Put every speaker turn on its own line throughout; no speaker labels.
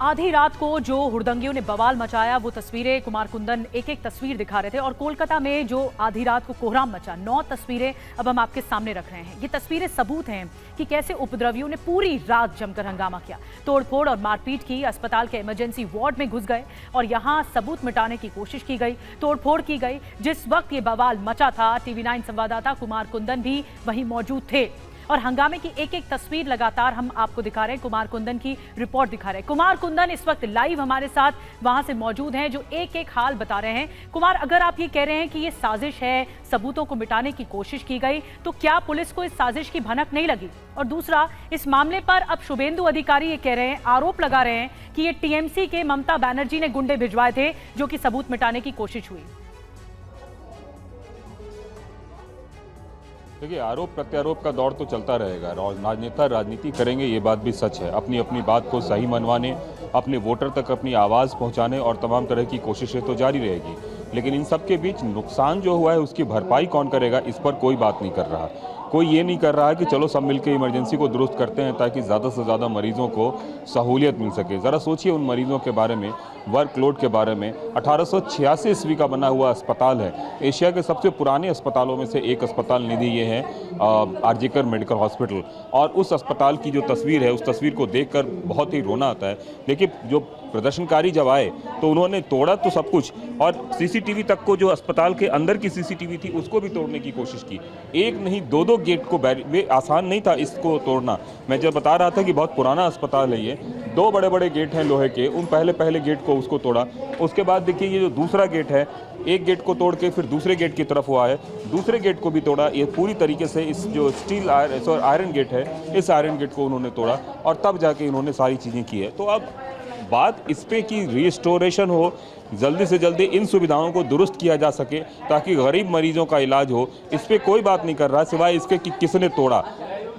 आधी रात को जो हुड़दंगियों ने बवाल मचाया वो तस्वीरें कुमार कुंदन एक एक तस्वीर दिखा रहे थे और कोलकाता में जो आधी रात को कोहराम मचा 9 तस्वीरें अब हम आपके सामने रख रहे हैं। ये तस्वीरें सबूत हैं कि कैसे उपद्रवियों ने पूरी रात जमकर हंगामा किया, तोड़फोड़ और मारपीट की, अस्पताल के इमरजेंसी वार्ड में घुस गए और यहां सबूत मिटाने की कोशिश की गई, तोड़फोड़ की गई। जिस वक्त ये बवाल मचा था TV9 संवाददाता कुमार कुंदन भी वहीं मौजूद थे और हंगामे की एक एक तस्वीर लगातार हम आपको दिखा रहे हैं। कुमार कुंदन की रिपोर्ट दिखा रहे हैं। कुमार कुंदन इस वक्त लाइव हमारे साथ वहां से मौजूद हैं जो एक एक हाल बता रहे हैं। कुमार, अगर आप ये कह रहे हैं कि ये साजिश है, सबूतों को मिटाने की कोशिश की गई, तो क्या पुलिस को इस साजिश की भनक नहीं लगी? और दूसरा, इस मामले पर अब शुभेंदु अधिकारी ये कह रहे हैं, आरोप लगा रहे हैं कि ये TMC के ममता बनर्जी ने गुंडे भिजवाए थे जो कि सबूत मिटाने की कोशिश हुई।
देखिए, आरोप प्रत्यारोप का दौर तो चलता रहेगा। राजनेता राजनीति करेंगे, ये बात भी सच है। अपनी अपनी बात को सही मनवाने, अपने वोटर तक अपनी आवाज़ पहुंचाने और तमाम तरह की कोशिशें तो जारी रहेगी, लेकिन इन सब के बीच नुकसान जो हुआ है उसकी भरपाई कौन करेगा, इस पर कोई बात नहीं कर रहा। कोई ये नहीं कर रहा है कि चलो सब मिलकर इमरजेंसी को दुरुस्त करते हैं ताकि ज़्यादा से ज़्यादा मरीजों को सहूलियत मिल सके। ज़रा सोचिए उन मरीजों के बारे में, वर्कलोड के बारे में। 1886 ईस्वी का बना हुआ अस्पताल है, एशिया के सबसे पुराने अस्पतालों में से एक अस्पताल निधि ये है आरजीकर मेडिकल हॉस्पिटल। और उस अस्पताल की जो तस्वीर है, उस तस्वीर को देखकर बहुत ही रोना आता है। देखिए, जो प्रदर्शनकारी जब आए तो उन्होंने तोड़ा तो सब कुछ, और CCTV तक को, जो अस्पताल के अंदर की CCTV थी उसको भी तोड़ने की कोशिश की। एक नहीं, दो गेट को वे आसान नहीं था इसको तोड़ना। मैं जब बता रहा था कि बहुत पुराना अस्पताल है ये, 2 बड़े बड़े गेट हैं लोहे के, उन पहले गेट को उसको तोड़ा। उसके बाद देखिए ये जो दूसरा गेट है, एक गेट को तोड़ के फिर दूसरे गेट की तरफ हुआ है, दूसरे गेट को भी तोड़ा। ये पूरी तरीके से इस जो स्टील आयरन गेट है, इस आयरन गेट को उन्होंने तोड़ा और तब जाके इन्होंने सारी चीज़ें की है। तो अब बात इस पे कि रिस्टोरेशन हो, जल्दी से जल्दी इन सुविधाओं को दुरुस्त किया जा सके ताकि गरीब मरीजों का इलाज हो, इस पे कोई बात नहीं कर रहा सिवाय इसके कि किसने तोड़ा।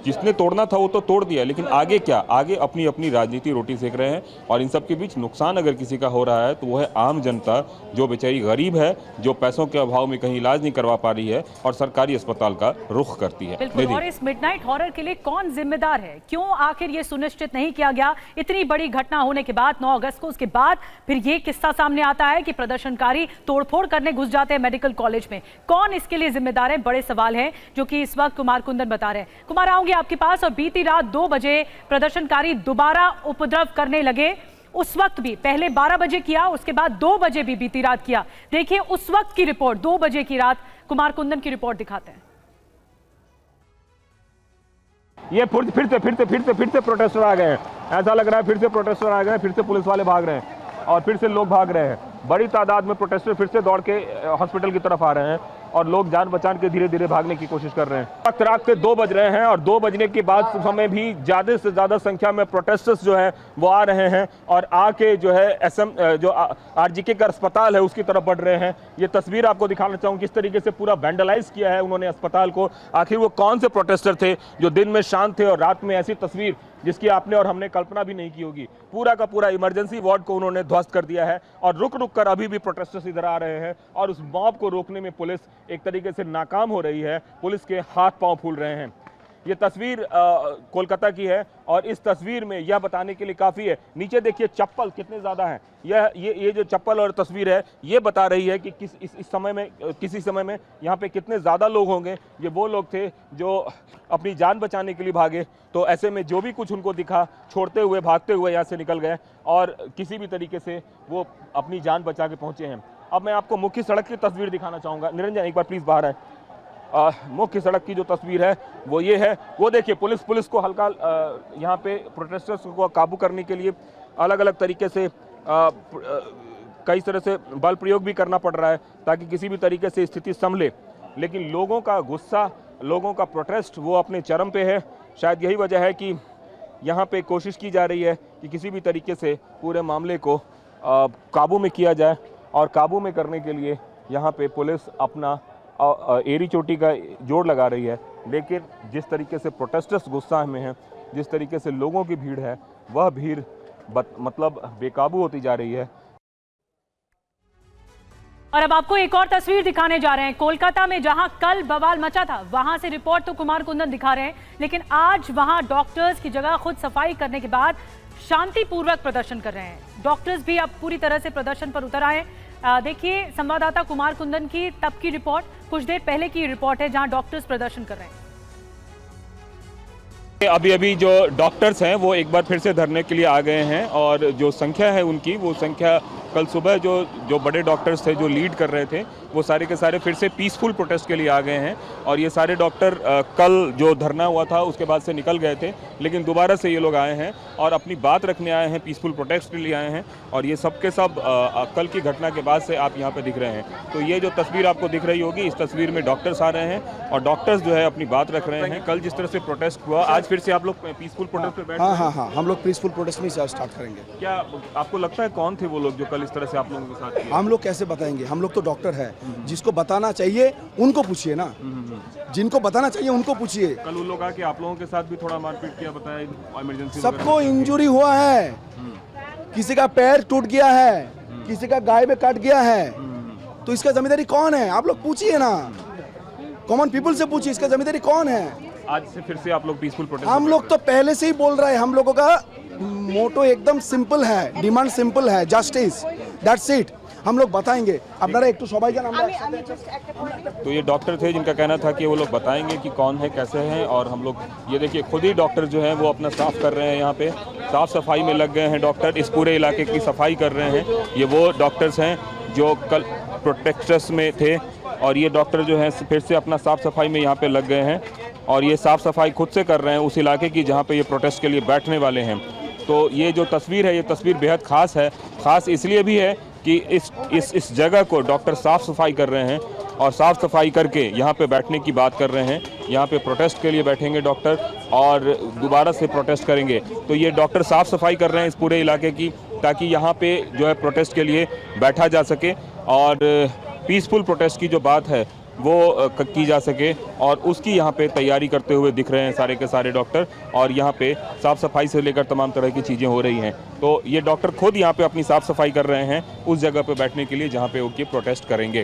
जिसने तोड़ना था वो तो तोड़ दिया, लेकिन आगे क्या? आगे अपनी अपनी राजनीति रोटी सेक रहे हैं। और इन सब के बीच नुकसान अगर किसी का हो रहा है तो वो है आम जनता, जो बेचारी गरीब है, जो पैसों के अभाव में कहीं इलाज नहीं करवा पा रही है और सरकारी अस्पताल का रुख करती है।
बिल्कुल। और इस मिडनाइट हॉरर के लिए कौन जिम्मेदार है? क्यों आखिर ये सुनिश्चित नहीं किया गया? इतनी बड़ी घटना होने के बाद 9 अगस्त को, उसके बाद फिर ये किस्सा सामने आता है कि प्रदर्शनकारी तोड़फोड़ करने घुस जाते हैं मेडिकल कॉलेज में। कौन इसके लिए जिम्मेदार है? बड़े सवाल है जो कि इस वक्त कुमार कुंदन बता रहे हैं। कुमार, आऊंगी आपके पास। और बीती रात 2 बजे प्रदर्शनकारी दोबारा उपद्रव करने लगे। उस वक्त भी पहले 12 बजे किया, उसके बाद 2 बजे भी बीती रात किया। देखिए उस वक्त की रिपोर्ट, 2 बजे की रात कुमार कुंदन की रिपोर्ट दिखाते हैं।
ये फिर से प्रोटेस्टर आ गए हैं। ऐसा लग रहा है फिर से प्रोटेस्टर आ गए हैं, फिर से पुलिस वाले भाग रहे हैं और फिर से लोग भाग रहे हैं। बड़ी तादाद में प्रोटेस्टर फिर से दौड़ के हॉस्पिटल की तरफ आ रहे हैं और लोग जान बचाने के धीरे धीरे भागने की कोशिश कर रहे हैं। वक्त रात के 2 बज रहे हैं और 2 बजने के बाद समय भी ज़्यादा से ज़्यादा संख्या में प्रोटेस्टर्स जो है वो आ रहे हैं और आके जो है जो आरजीके का अस्पताल है उसकी तरफ बढ़ रहे हैं। ये तस्वीर आपको दिखाना चाहूँ किस तरीके से पूरा वैंडलाइज किया है उन्होंने अस्पताल को। आखिर वो कौन से प्रोटेस्टर थे जो दिन में शांत थे और रात में ऐसी तस्वीर जिसकी आपने और हमने कल्पना भी नहीं की होगी। पूरा का पूरा इमरजेंसी वार्ड को उन्होंने ध्वस्त कर दिया है और रुक कर अभी भी प्रोटेस्टर्स इधर आ रहे हैं और उस मॉब को रोकने में पुलिस एक तरीके से नाकाम हो रही है। पुलिस के हाथ पांव फूल रहे हैं। ये तस्वीर कोलकाता की है और इस तस्वीर में यह बताने के लिए काफ़ी है। नीचे देखिए चप्पल कितने ज़्यादा हैं। ये जो चप्पल और तस्वीर है ये बता रही है कि इस समय में, किसी समय में यहाँ पे कितने ज़्यादा लोग होंगे। ये वो लोग थे जो अपनी जान बचाने के लिए भागे, तो ऐसे में जो भी कुछ उनको दिखा, छोड़ते हुए भागते हुए यहाँ से निकल गए और किसी भी तरीके से वो अपनी जान बचा के पहुँचे हैं। अब मैं आपको मुख्य सड़क की तस्वीर दिखाना चाहूँगा। निरंजन, एक बार प्लीज़ बाहर आए। मुख्य सड़क की जो तस्वीर है वो ये है। वो देखिए पुलिस को हल्का यहाँ पे प्रोटेस्टर्स को काबू करने के लिए अलग अलग तरीके से कई तरह से बल प्रयोग भी करना पड़ रहा है ताकि किसी भी तरीके से स्थिति संभले। लेकिन लोगों का गुस्सा, लोगों का प्रोटेस्ट वो अपने चरम पे है। शायद यही वजह है कि यहाँ पे कोशिश की जा रही है कि किसी भी तरीके से पूरे मामले को काबू में किया जाए और काबू में करने के लिए यहाँ पे पुलिस अपना एड़ी चोटी का जोड़ लगा रही है। लेकिन जिस तरीके से प्रोटेस्टर्स गुस्सा में हैं, जिस तरीके से लोगों की भीड़ है, वह भीड़ मतलब बेकाबू होती जा रही है।
और अब आपको एक और तस्वीर दिखाने जा रहे हैं। कोलकाता में जहां कल बवाल मचा था वहां से रिपोर्ट तो कुमार कुंदन दिखा रहे हैं, लेकिन आज वहां डॉक्टर्स की जगह खुद सफाई करने के बाद शांतिपूर्वक प्रदर्शन कर रहे हैं। डॉक्टर्स भी अब पूरी तरह से प्रदर्शन पर उतर आए। देखिए संवाददाता कुमार कुंदन की तब की रिपोर्ट, कुछ देर पहले की रिपोर्ट है जहां डॉक्टर्स प्रदर्शन कर रहे हैं।
अभी जो डॉक्टर्स हैं वो एक बार फिर से धरने के लिए आ गए हैं और जो संख्या है उनकी, वो संख्या कल सुबह जो बड़े डॉक्टर्स थे जो लीड कर रहे थे वो सारे के सारे फिर से पीसफुल प्रोटेस्ट के लिए आ गए हैं। और ये सारे डॉक्टर कल जो धरना हुआ था उसके बाद से निकल गए थे, लेकिन दोबारा से ये लोग आए हैं और अपनी बात रखने आए हैं, पीसफुल प्रोटेस्ट के लिए आए हैं। और ये सब के सब कल की घटना के बाद से आप यहाँ पे दिख रहे हैं। तो ये जो तस्वीर आपको दिख रही होगी, इस तस्वीर में डॉक्टर्स आ रहे हैं और डॉक्टर्स जो है अपनी बात रख रहे हैं। कल जिस तरह से प्रोटेस्ट हुआ, आज फिर से आप लोग पीसफुल प्रोटेस्ट पे बैठ रहे हैं?
हाँ, हम लोग पीसफुल प्रोटेस्ट में स्टार्ट करेंगे।
क्या आपको लगता है कौन थे वो लोग जो कल इस तरह से आप लोगों के साथ किए?
हम लोग कैसे बताएंगे, हम लोग तो डॉक्टर है, जिसको बताना चाहिए उनको पूछिए ना, जिनको बताना चाहिए उनको पूछिए।
कल उन लोग आके आप लोगों के साथ भी थोड़ा मारपीट किया, बताया इमरजेंसी
सबको इंजरी हुआ है, किसी का पैर टूट गया है, किसी का गाय में कट गया है, तो इसका जिम्मेदारी कौन है? आप लोग पूछिए ना, कॉमन पीपल से पूछिए इसका जिम्मेदारी कौन है।
आज से फिर से आप लोग पीसफुल प्रोटेस्ट?
हम लोग तो पहले से ही बोल रहे हैं, हम लोगों का मोटो एकदम सिंपल है, डिमांड सिंपल है, जस्टिस, दैट्स इट। हम लोग बताएंगे আপনারা একটু সবাই জান আমরা।
तो ये डॉक्टर थे जिनका कहना था कि वो लोग बताएंगे कि कौन है, कैसे हैं। और हम लोग ये देखिए खुद ही डॉक्टर जो हैं वो अपना साफ कर रहे हैं, यहाँ पे साफ सफाई में लग गए हैं डॉक्टर, इस पूरे इलाके की सफाई कर रहे हैं। ये वो डॉक्टर्स हैं जो कल प्रोटेस्टर्स में थे और ये डॉक्टर जो हैं फिर से अपना साफ सफाई में यहाँ पे लग गए हैं और ये साफ सफाई खुद से कर रहे हैं उस इलाके की जहाँ पे ये प्रोटेस्ट के लिए बैठने वाले हैं। तो ये जो तस्वीर है, ये तस्वीर बेहद ख़ास है। ख़ास इसलिए भी है कि इस जगह को डॉक्टर साफ़ सफाई कर रहे हैं और साफ़ सफाई करके यहाँ पे बैठने की बात कर रहे हैं। यहाँ पे प्रोटेस्ट के लिए बैठेंगे डॉक्टर और दोबारा से प्रोटेस्ट करेंगे। तो ये डॉक्टर साफ़ सफाई कर रहे हैं इस पूरे इलाके की, ताकि यहाँ पे जो है प्रोटेस्ट के लिए बैठा जा सके और पीसफुल प्रोटेस्ट की जो बात है वो की जा सके। और उसकी यहाँ पे तैयारी करते हुए दिख रहे हैं सारे के सारे डॉक्टर और यहाँ पे साफ़ सफाई से लेकर तमाम तरह की चीज़ें हो रही हैं। तो ये डॉक्टर खुद यहाँ पे अपनी साफ़ सफाई कर रहे हैं उस जगह पे बैठने के लिए जहाँ पे उनकी प्रोटेस्ट करेंगे।